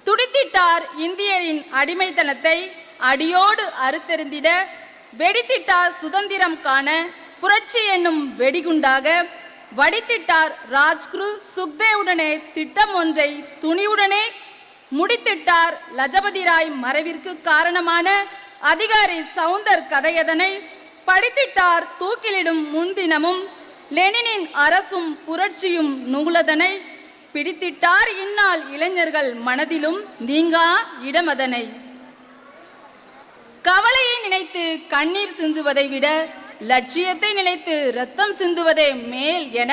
துடித்திட்டார் இந்தியரின் அடிமைத்தனத்தை அடியோடு அறுத்தெறிந்திட, வெடித்திட்டார் சுதந்திரம் காண புரட்சி என்னும் வெடிகுண்டாக, வடித்திட்டார் ராஜ்குரு சுக்தேவுடனே திட்டம் ஒன்றை துணிவுடனே முடித்திட்டார். லஜபதி ராய் மறைவிற்கு காரணமான அதிகாரி சவுந்தர் கதையதனை படித்திட்டார். தூக்கிலிடும் முன்தினமும் லெனினின் அரசும் புரட்சியும் நூலதனை பிடித்திட்டார். இந்நாள் இளைஞர்கள் மனதிலும் நீங்கா இடமதனை. கவலையை நினைத்து கண்ணீர் சிந்துவதை விட லட்சியத்தை நினைத்து இரத்தம் சிந்துவதே மேல் என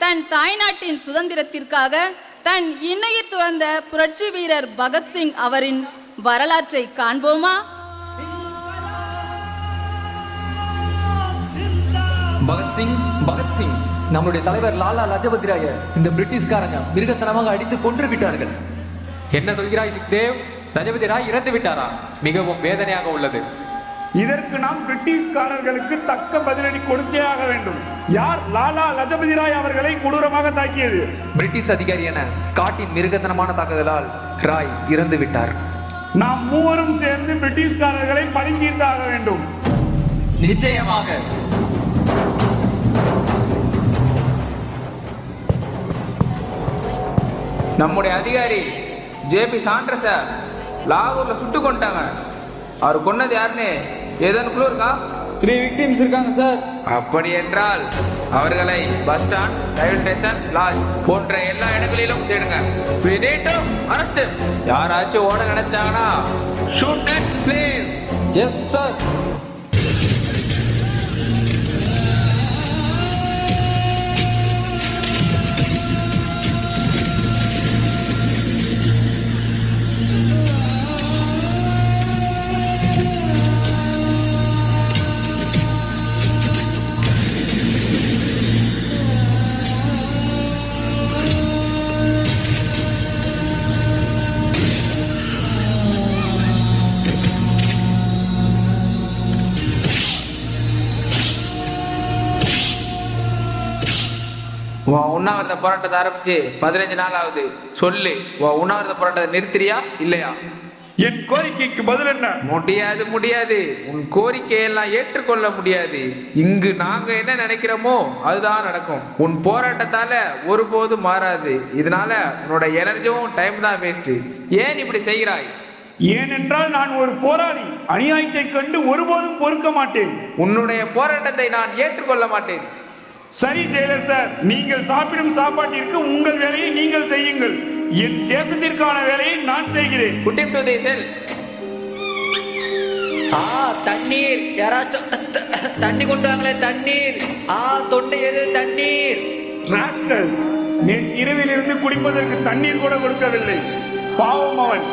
தன் தாய்நாட்டின் சுதந்திரத்திற்காக தன் இன்னுயிர் துறந்த புரட்சி வீரர் பகத்சிங் அவரின் வரலாற்றை காண்போமா? பகத்சிங் நம்முடைய தலைவர் லாலா லஜபதி ராய இந்த பிரிட்டிஷ்காரங்க மிருகத்தனமாக அடித்து கொன்று விட்டார்கள். என்ன சொல்கிறாய் சுக்தேவ்? லஜபதி ராய் இறந்து விட்டாரா? மிகவும் வேதனையாக உள்ளது. இதற்கு நாம் பிரிட்டிஷ்காரர்களுக்கு தக்க பதிலடி கொடுத்தே ஆக வேண்டும். யார் லாலா லஜபதி ராய் அவர்களை கொடூரமாக தாக்கியது? பிரிட்டிஷ் அதிகாரியான ஸ்காட்டின் மிருகத்தனமான தாக்குதலால் ராய் இறந்து விட்டார். நாம் மூவரும் சேர்ந்து பிரிட்டிஷ்காரர்களை பழித்தீர்த்து ஆக வேண்டும். நிச்சயமாக. நம்முடைய அதிகாரி ஜேபி சாண்ட்ரஸ லாகூர்ல சுட்டு கொண்டாங்க. அவர் கொன்னது யாருன்னு ஏதேனும் குழு இருக்கா? 3 விக்டிம்ஸ் இருக்காங்க சார். அப்படி என்றால் அவர்களை bus stand, railway station, lodge போன்ற எல்லா இடங்களிலும் தேடுங்க. We need to arrest him. யாராச்சும் ஓட நினைச்சாங்கன்னா shoot and slave. Yes sir. உண்ணாவிரத போராட்டத்தை ஆரம்பிச்சு 15 நாள் ஆகுது. சொல்லு, உண்ணாவிரத போராட்டத்தை நிறுத்துறியா இல்லையா? என் கோரிக்கைக்கு பதில் என்ன? முடியாது. உன் கோரிக்கையெல்லாம் ஏற்றுக்கொள்ள முடியாது. இங்கு நாங்க என்ன நினைக்கிறோமோ அதுதான் நடக்கும். உன் போராட்டத்தால ஒருபோதும் மாறாது. இதனால உன்னோட எனர்ஜியும் டைம் தான் வேஸ்ட். ஏன் இப்படி செய்கிறாய்? ஏனென்றால் நான் ஒரு போராளி. அநியாயத்தை கண்டு ஒருபோதும் பொறுக்க மாட்டேன். உன்னுடைய போராட்டத்தை நான் ஏற்றுக்கொள்ள மாட்டேன். சரி ஜெயலர் சார், நீங்கள் சாப்பிடும் சாப்பாட்டிற்கு உங்கள் வேலையை நீங்கள் செய்யுங்கள். என் தேசத்திற்கான வேலையை நான் செய்கிறேன். தண்ணீர், யாராச்சும் தண்ணி கொண்டு வாங்களே, தண்ணீர். தொண்டை எது தண்ணீர். ராஸ்கல்ஸ், நேற்று இரவிலிருந்து குடிப்பதற்கு தண்ணீர் கூட கொடுக்கவில்லை. பாவம் அவன்.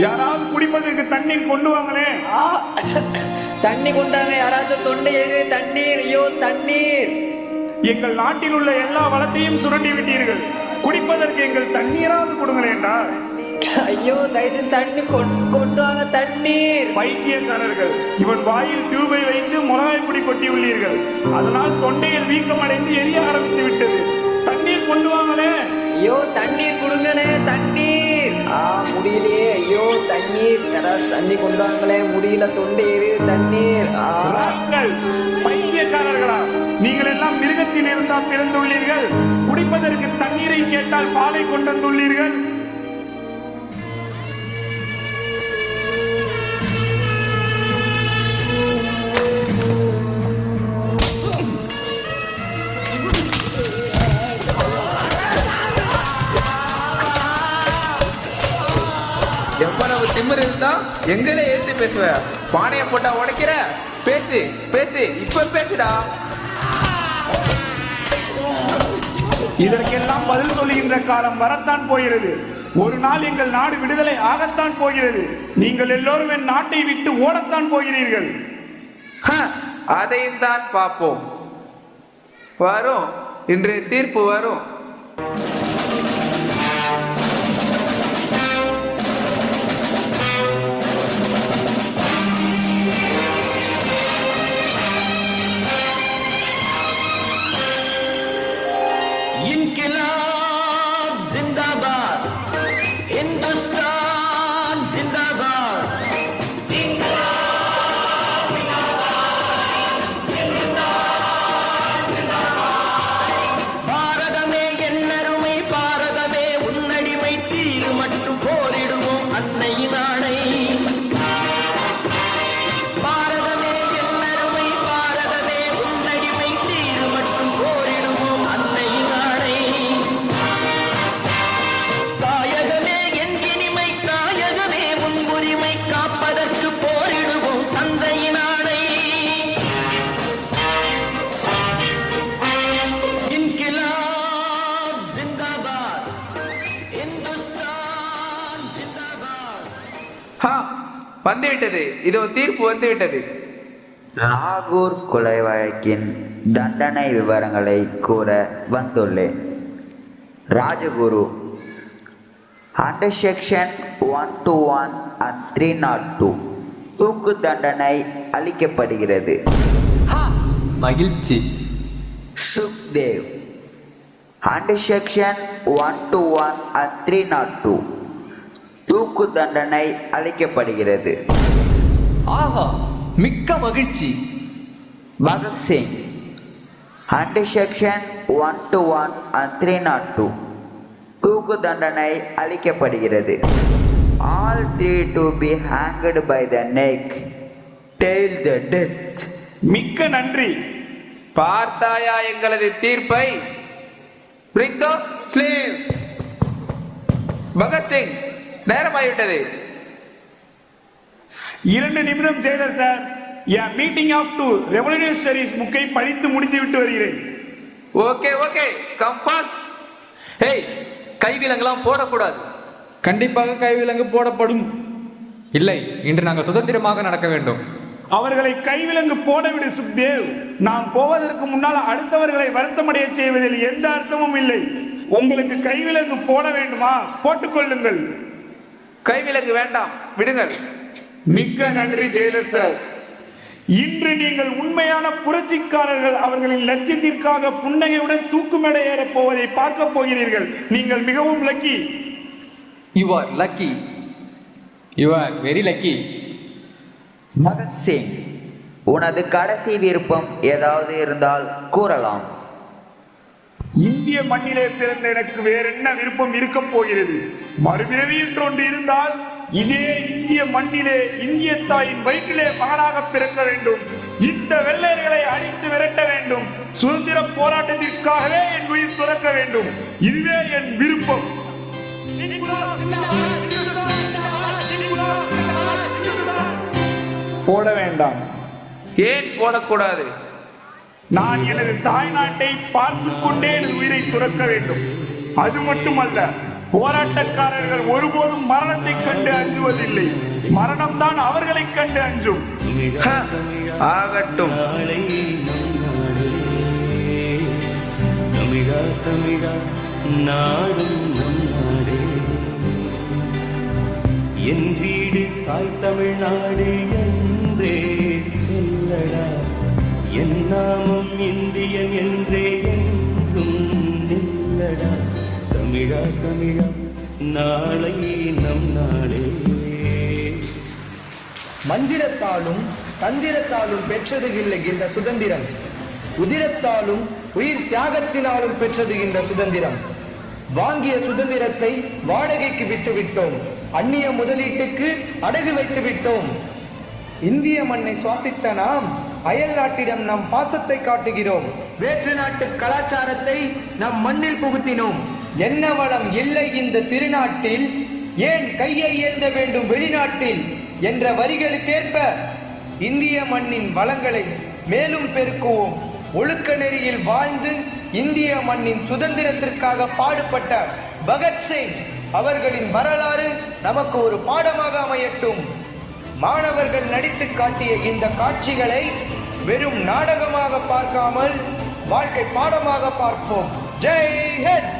யாராவது குடிப்பதற்கு தண்ணீர் கொண்டு வாங்களே. தண்ணி கொண்டாங்க, யாராச்சும் தொண்டை எது தண்ணீர். ஐயோ தண்ணீர். எங்கள் நாட்டில் உள்ள எல்லா வளத்தையும் சுரண்டி விட்டீர்கள். குடிப்பதற்கு எங்கள் தண்ணீராவது கொடுங்களேண்டா. ஐயோ தயவுசெய்து தண்ணி கொண்டு வாங்க, தண்ணீர். பைத்தியக்காரர்கள், இவன் வாயில் டியூபை வைத்து மிளகாய் பொடி கொட்டியுள்ளீர்கள். அதனால் தொண்டையில் வீக்கம் அடைந்து எரிய ஆரம்பித்து விட்டது. தண்ணீர் கொண்டு வாங்களே. ஐயோ தண்ணீர் கொடுங்களே, தண்ணீர். முடியலையே. ஐயோ தண்ணீர், யாராவது தண்ணி கொண்டு வாங்களே. முடியல, தொண்டை எரியுது, தண்ணீர். பைத்தியக்காரர்களா, நீங்கள் எல்லாம் மிருகத்தில் இருந்தா பிறந்துள்ளீர்கள். குடிப்பதற்கு தண்ணீரை கேட்டால் பாலை கொண்டு வந்துள்ளீர்கள். எவ்வளவு திமிர் இருந்தா எங்களே எழுத்து பேசுவ? பானைய போட்டா உடைக்கிற? பேசு பேசு, இப்ப பேசுடா. இதற்கெல்லாம் பதில் சொல்லுகின்ற காலம் வரத்தான் போகிறது. ஒரு நாள் எங்கள் நாடு விடுதலை ஆகத்தான் போகிறது. நீங்கள் எல்லோரும் என் நாட்டை விட்டு ஓடத்தான் போகிறீர்கள். அதையும் தான் பார்ப்போம். வரும், இன்று தீர்ப்பு வரும். इनकलाब जिंदाबाद, हिंदुस्तान ஹா, வந்துவிட்டது. இதோ தீர்ப்பு வந்துவிட்டது. லாகூர் கொலை வழக்கின் தண்டனை விவரங்களை கூற வந்துள்ளேன். ராஜகுரு, அண்டர் செக்ஷன் 121 and 302 தூக்கு தண்டனை அளிக்கப்படுகிறது. மகிழ்ச்சி. சுக்தேவ், அண்டர் செக்ஷன் 121 and 302 தூக்கு தண்டனை அளிக்கப்படுகிறது. ஆஹா, மிக்க மகிழ்ச்சி. பகத்சிங், அண்டர் செக்ஷன் 121 and 302 தூக்கு தண்டனை அளிக்கப்படுகிறது. All three to be hanged by the neck till the death. மிக்க நன்றி. பார்த்தாயா எங்களது தீர்ப்பை? Bring the slaves. பகத்சிங், நேரமாகிவிட்டது. 2 நிமிடம் jailer sir. N meeting of to revolutionaries புக்கை படித்து முடித்து விட்டு வருகிறேன். Okay okay, come fast. Hey, கைவிலங்கெல்லாம் போடக்கூடாது. கண்டிப்பாக கைவிலங்கு போடப்படும். இல்லை, இன்று நாங்கள் சுதந்திரமாக நடக்க வேண்டும். அவர்களை கைவிலங்கு போடவிடு சுக்தேவ். நாம் போவதற்கு முன்னால் அடுத்தவர்களை வருத்தமடைய செய்வதில் எந்த அர்த்தமும் இல்லை. உங்களுக்கு கைவிலங்கு போட வேண்டுமா? போட்டுக்கொள்ளுங்கள். கைவிலங்கு வேண்டாம், விடுங்கள். மிக்க நன்றி ஜெயலர் சார். இன்று நீங்கள் உண்மையான புரட்சிக்காரர்கள் அவர்களின் லட்சியத்திற்காக புன்னகையுடன் தூக்கு மேடை ஏறப் போவதை பார்க்க போகிறீர்கள். நீங்கள் மிகவும் lucky. You are lucky. You are very lucky. Bhagat Singh, உனது கடைசி விருப்பம் ஏதாவது இருந்தால் கூறலாம். இந்திய மண்ணிலே பிறந்த எனக்கு வேற என்ன விருப்பம் இருக்க போகிறது? மறுபிறவி என்று ஒன்று இருந்தால் இதே இந்திய மண்ணிலே இந்திய தாயின் வயிற்றிலே மகனாக பிறக்க வேண்டும். இந்த வெள்ளையர்களை அடித்து விரட்ட வேண்டும். சுதந்திர போராட்டத்திற்காகவே என் உயிர் துறக்க வேண்டும். இதுவே என் விருப்பம். போட வேண்டாம். ஏன் போடக்கூடாது? நான் எனது தாய் நாட்டை பார்த்து கொண்டே எனது உயிரை துறக்க வேண்டும். அது மட்டுமல்ல, போராட்டக்காரர்கள் ஒருபோதும் மரணத்தை கண்டு அஞ்சுவதில்லை. மரணம்தான் அவர்களை கண்டு அஞ்சும். ஆகட்டும். தமிழா தமிழா நாடும் நம் நாடே, என் வீடு தாய் தமிழ்நாடு என்றே சொல்லடா, என் நாமம் இந்தியன் என்றே என்றும் நில்லடா. தமிழா தமிழா நாளை நம் நாடே. மந்திரத்தாலும் தந்திரத்தாலும் பெற்றது இல்லை இந்த சுதந்திரம். உதிரத்தாலும் உயிர் தியாகத்தினாலும் பெற்றது இந்த சுதந்திரம். வாங்கிய சுதந்திரத்தை வாடகைக்கு விட்டு விட்டோம். அந்நிய முதலீட்டுக்கு அடகு வைத்து விட்டோம். இந்திய மண்ணை சுவாசித்த நாம் அயல் நாட்டிடம் நம் பாசத்தை காட்டுகிறோம். வேற்று நாட்டு கலாச்சாரத்தை நம் மண்ணில் புகுத்தினோம். என்ன வளம் இல்லை இந்த திருநாட்டில், ஏன் கையை ஏந்த வேண்டும் வெளிநாட்டில் என்ற வரிகளுக்கேற்ப இந்திய மண்ணின் வளங்களை மேலும் பெருக்குவோம். ஒழுக்க நெறியில் வாழ்ந்து இந்திய மண்ணின் சுதந்திரத்திற்காக பாடுபட்ட பகத்சிங் அவர்களின் வரலாறு நமக்கு ஒரு பாடமாக அமையட்டும். மாணவர்கள் நடித்து காட்டிய இந்த காட்சிகளை வெறும் நாடகமாக பார்க்காமல் வாழ்க்கை பாடமாக பார்ப்போம். ஜெய் ஹிந்த்.